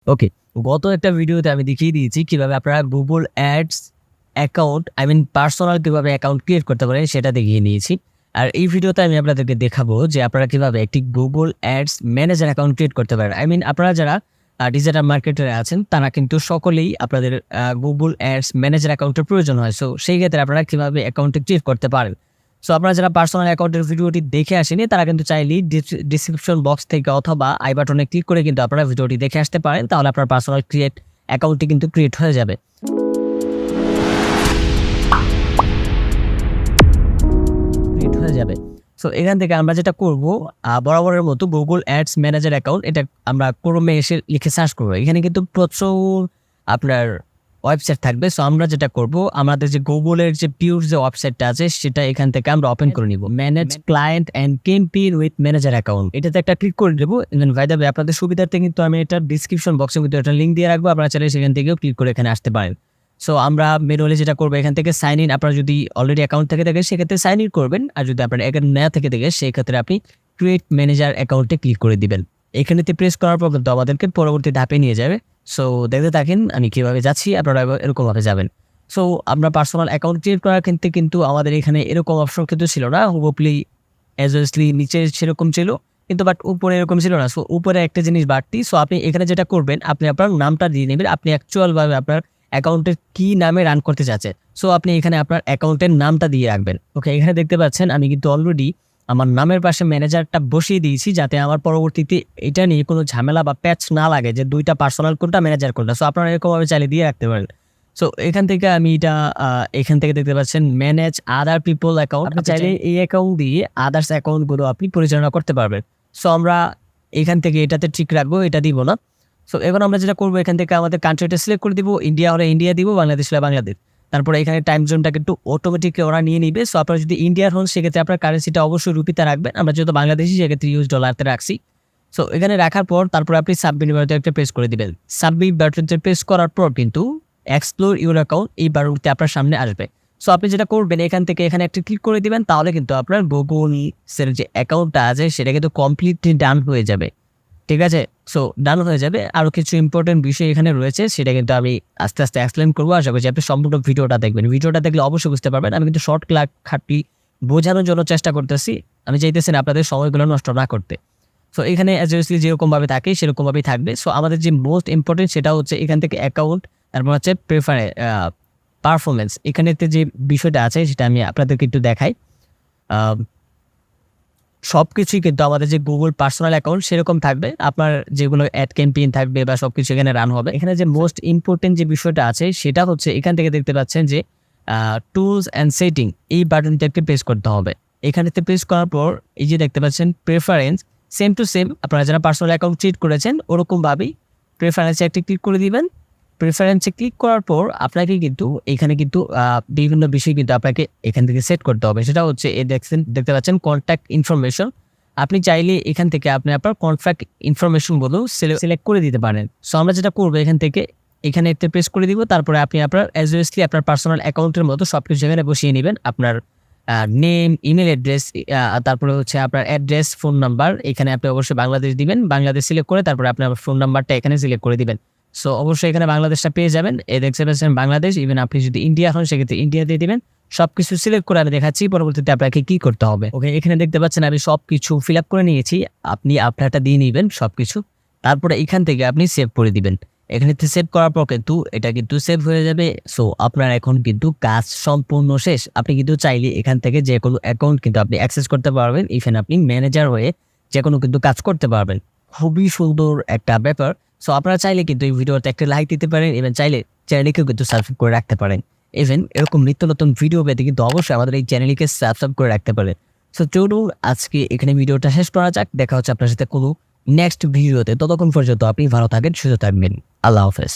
ওকে, গত একটা ভিডিওতে আমি দেখিয়ে দিয়েছি কিভাবে আপনারা Google Ads অ্যাকাউন্ট পার্সোনাল কিভাবে অ্যাকাউন্ট ক্রিয়েট করতে পারেন সেটা দেখিয়ে নিয়েছি। আর এই ভিডিওতে আমি আপনাদেরকে দেখাবো যে আপনারা কিভাবে একটি Google Ads manager account create করতে পারেন। আপনারা যারা ডিজিটাল মার্কেটারে আছেন তারা কিন্তু সকলেই আপনাদের Google Ads ম্যানেজার অ্যাকাউন্টের প্রয়োজন হয়। সো সেই ক্ষেত্রে আপনারা কিভাবে অ্যাকাউন্টটি ক্রিয়েট করতে পারেন। সো আপনারা যারা পার্সোনাল অ্যাকাউন্টের ভিডিওটি দেখে আসেনি তারা কিন্তু চাইলেই ডিসক্রিপশন বক্স থেকে অথবা আই বাটনে ক্লিক করে কিন্তু আপনারা ভিডিওটি দেখে আসতে পারেন। তাহলে আপনার পার্সোনাল অ্যাকাউন্টটি কিন্তু ক্রিয়েট হয়ে যাবে। সো এখান থেকে আমরা যেটা করব, বরাবরের মতো Google Ads ম্যানেজার অ্যাকাউন্ট এটা আমরা ক্রোমে এসে লিখে সার্চ করব। এখানে কিন্তু প্রচুর আপনার ওয়েবসাইট থাকবে। সো আমরা যেটা করব, আমাদের যে গুগলের যে পিওর যে ওয়েবসাইটটা আছে সেটা এখান থেকে আমরা ওপেন করে নিব। Manage client and campaign with manager account, এটাতে একটা ক্লিক করে দেবো। ইভেন বাই দ্য ওয়ে আপনাদের সুবিধার্থে কিন্তু আমি এটা ডিসক্রিপশন বক্সে কিন্তু একটা লিঙ্ক দিয়ে রাখবো, আপনারা চাইলে সেখান থেকেও ক্লিক করে এখানে আসতে পারেন। সো আমরা ম্যানুয়ালি যেটা করবো, এখান থেকে সাইন ইন, আপনার যদি অলরেডি অ্যাকাউন্ট থেকে থাকে সেক্ষেত্রে সাইন ইন করবেন, আর যদি আপনার অ্যাকাউন্ট নেওয়া থেকে থাকে সেক্ষেত্রে আপনি ক্রিয়েট ম্যানেজার অ্যাকাউন্টে ক্লিক করে দিবেন। এখানেতে প্রেস করার পর কিন্তু আমাদেরকে পরবর্তী ধাপে নিয়ে যাবে। সো দেখতে থাকেন আমি কিভাবে যাচ্ছি, আপনারা এরকমভাবে যাবেন। সো আমরা পার্সোনাল অ্যাকাউন্ট ক্রিয়েট করার ক্ষেত্রে কিন্তু আমাদের এখানে এরকম অপশন কিন্তু ছিল না, হুবহু অ্যাজলি নিচে সেরকম ছিল কিন্তু বাট উপরে এরকম ছিল না। সো উপরে একটা জিনিস বাড়তি। সো আপনি এখানে যেটা করবেন, আপনি আপনার নামটা দিয়ে নেবেন, আপনি অ্যাকচুয়ালভাবে আপনার অ্যাকাউন্টের কি নামে রান করতে চাচ্ছেন। সো আপনি এখানে আপনার অ্যাকাউন্টের নামটা দিয়ে রাখবেন। ওকে, এখানে দেখতে পাচ্ছেন আমি কিন্তু অলরেডি আমার নামের পাশে ম্যানেজারটা বসিয়ে দিয়েছি, যাতে আমার পরবর্তীতে এটা নিয়ে কোনো ঝামেলা বা প্যাচ না লাগে যে দুইটা পার্সোনাল কোনটা ম্যানেজার কোনটা। সো আপনারা এরকমভাবে চাইলে দিয়ে রাখতে পারেন। সো এখান থেকে আমি এটা এখান থেকে দেখতে পাচ্ছেন ম্যানেজ আদার পিপল অ্যাকাউন্ট, আপনি চাইলে এই অ্যাকাউন্ট দিয়ে আদার্স অ্যাকাউন্টগুলো আপনি পরিচালনা করতে পারবেন। সো আমরা এখান থেকে এটাতে ঠিক রাখবো, এটা দিব না। সো এখন আমরা যেটা করবো, এখান থেকে আমাদের কান্ট্রিটা সিলেক্ট করে দিব, ইন্ডিয়া হলে ইন্ডিয়া দিব, বাংলাদেশ হলে বাংলাদেশ। তারপরে এখানে টাইম জোনটাকে একটু অটোমেটিক ওরা নিয়ে নিবে। সো আপনারা যদি ইন্ডিয়ার হন সেক্ষেত্রে আপনার কারেন্সিটা অবশ্যই রুপিতে রাখবেন। আমরা যেহেতু বাংলাদেশি সেক্ষেত্রে ইউএস ডলারতে রাখছি। সো এখানে রাখার পর তারপর আপনি সাবমিট বাটনে একটা প্রেস করে দিবেন। সাবমিট বাটনতে প্রেস করার পর কিন্তু এক্সপ্লোর ইউর অ্যাকাউন্ট এই বাটনটি আপনার সামনে আসবে। সো আপনি যেটা করবেন, এখান থেকে এখানে একটা ক্লিক করে দিবেন, তাহলে কিন্তু আপনার গুগল এর যে অ্যাকাউন্টটা আছে সেটা কিন্তু কমপ্লিটলি ডান হয়ে যাবে। ঠিক আছে, সো ডান হয়ে যাবে। আরও কিছু ইম্পর্টেন্ট বিষয় এখানে রয়েছে, সেটা কিন্তু আমি আস্তে আস্তে এক্সপ্লেন করবো। আশা করছি আপনি সম্পূর্ণ ভিডিওটা দেখবেন। ভিডিওটা দেখলে অবশ্যই বুঝতে পারবেন। আমি কিন্তু শর্ট খাটলি বোঝানোর জন্য চেষ্টা করতেছি, আমি চাইতেছি না আপনাদের সময়গুলো নষ্ট না করতে। সো এখানে অ্যাজুয়াসলি যেরকমভাবে থাকে সেরকমভাবেই থাকবে। সো আমাদের যে মোস্ট ইম্পর্টেন্ট সেটা হচ্ছে এখান থেকে অ্যাকাউন্ট, তারপর হচ্ছে পারফরমেন্স। এখানেতে যে বিষয়টা আছে সেটা আমি আপনাদেরকে একটু দেখাই। সবকিছুই কিন্তু আমাদের যে গুগল পার্সোনাল অ্যাকাউন্ট সেরকম থাকবে, আপনার যেগুলো অ্যাড ক্যাম্পেইন থাকবে বা সবকিছু এখানে রান হবে। এখানে যে মোস্ট ইম্পর্টেন্ট যে বিষয়টা আছে সেটা হচ্ছে এখান থেকে দেখতে পাচ্ছেন যে টুলস অ্যান্ড সেটিং, এই বাটনটাকে প্রেস করতে হবে। এখানেতে প্রেস করার পর এই যে দেখতে পাচ্ছেন প্রেফারেন্স, সেম টু সেম আপনারা যারা পার্সোনাল অ্যাকাউন্ট ক্রিয়েট করেছেন ওরকমভাবেই প্রেফারেন্সে একটি ক্লিক করে দিবেন। প্রেফারেন্সে ক্লিক করার পর আপনাকে কিন্তু এখানে কিন্তু বিভিন্ন বিষয় কিন্তু আপনাকে এখান থেকে সেট করতে হবে। সেটা হচ্ছে দেখতে পাচ্ছেন কন্ট্যাক্ট ইনফরমেশন। আপনি চাইলে এখান থেকে আপনি আপনার কন্ট্যাক্ট ইনফরমেশনগুলো সিলেক্ট করে দিতে পারেন। সো আমরা যেটা করবো, এখান থেকে এখানে একটা প্রেস করে দিব, তারপরে আপনি আপনার অ্যাজুয়াসলি আপনার পার্সোনাল অ্যাকাউন্টের মতো সবকিছু এখানে বসিয়ে নেবেন। আপনার নেম, ইমেল অ্যাড্রেস, তারপরে হচ্ছে আপনার অ্যাড্রেস, ফোন নাম্বার। এখানে আপনি অবশ্যই বাংলাদেশ দিবেন, বাংলাদেশ সিলেক্ট করে তারপরে আপনার ফোন নাম্বারটা এখানে সিলেক্ট করে দিবেন। সো অবশ্যই এখানে বাংলাদেশটা পেয়ে যাবেন। দেখতে পাচ্ছেন বাংলাদেশ। ইভেন আপনি যদি ইন্ডিয়া হন সেক্ষেত্রে ইন্ডিয়া দিয়ে দিবেন। সবকিছু সিলেক্ট করে আমি দেখাচ্ছি পরবর্তীতে আপনাকে কি করতে হবে। ওকে, এখানে দেখতে পাচ্ছেন আমি সবকিছু ফিল আপ করে নিয়েছি। আপনি আপনারটা দিয়ে নেবেন সবকিছু, তারপরে এখান থেকে আপনি সেভ করে দিবেন। এখানে সেভ করার পর কিন্তু এটা কিন্তু সেভ হয়ে যাবে। সো আপনার এখন কিন্তু কাজ সম্পূর্ণ শেষ। আপনি কিন্তু চাইলে এখান থেকে যে কোনো অ্যাকাউন্ট কিন্তু আপনি অ্যাক্সেস করতে পারবেন। ইভেন আপনি ম্যানেজার হয়ে যে কোনো কিন্তু কাজ করতে পারবেন। খুবই সুন্দর একটা ব্যাপার। সো আপনারা চাইলে কিন্তু এই ভিডিওতে একটা লাইক দিতে পারেন, এবং চাইলে চ্যানেলকেও কিন্তু সাবস্ক্রাইব করে রাখতে পারেন। ইভেন এরকম নিত্য নতুন ভিডিও পেতে কিন্তু অবশ্যই আমাদের এই চ্যানেলকে সাবস্ক্রাইব করে রাখতে পারেন। সো চলুন আজকে এখানে ভিডিওটা শেষ করা যাক। দেখা হচ্ছে আপনার সাথে কোনো নেক্সট ভিডিওতে। ততক্ষণ পর্যন্ত আপনি ভালো থাকেন, সুস্থ থাকবেন। আল্লাহ হাফেজ।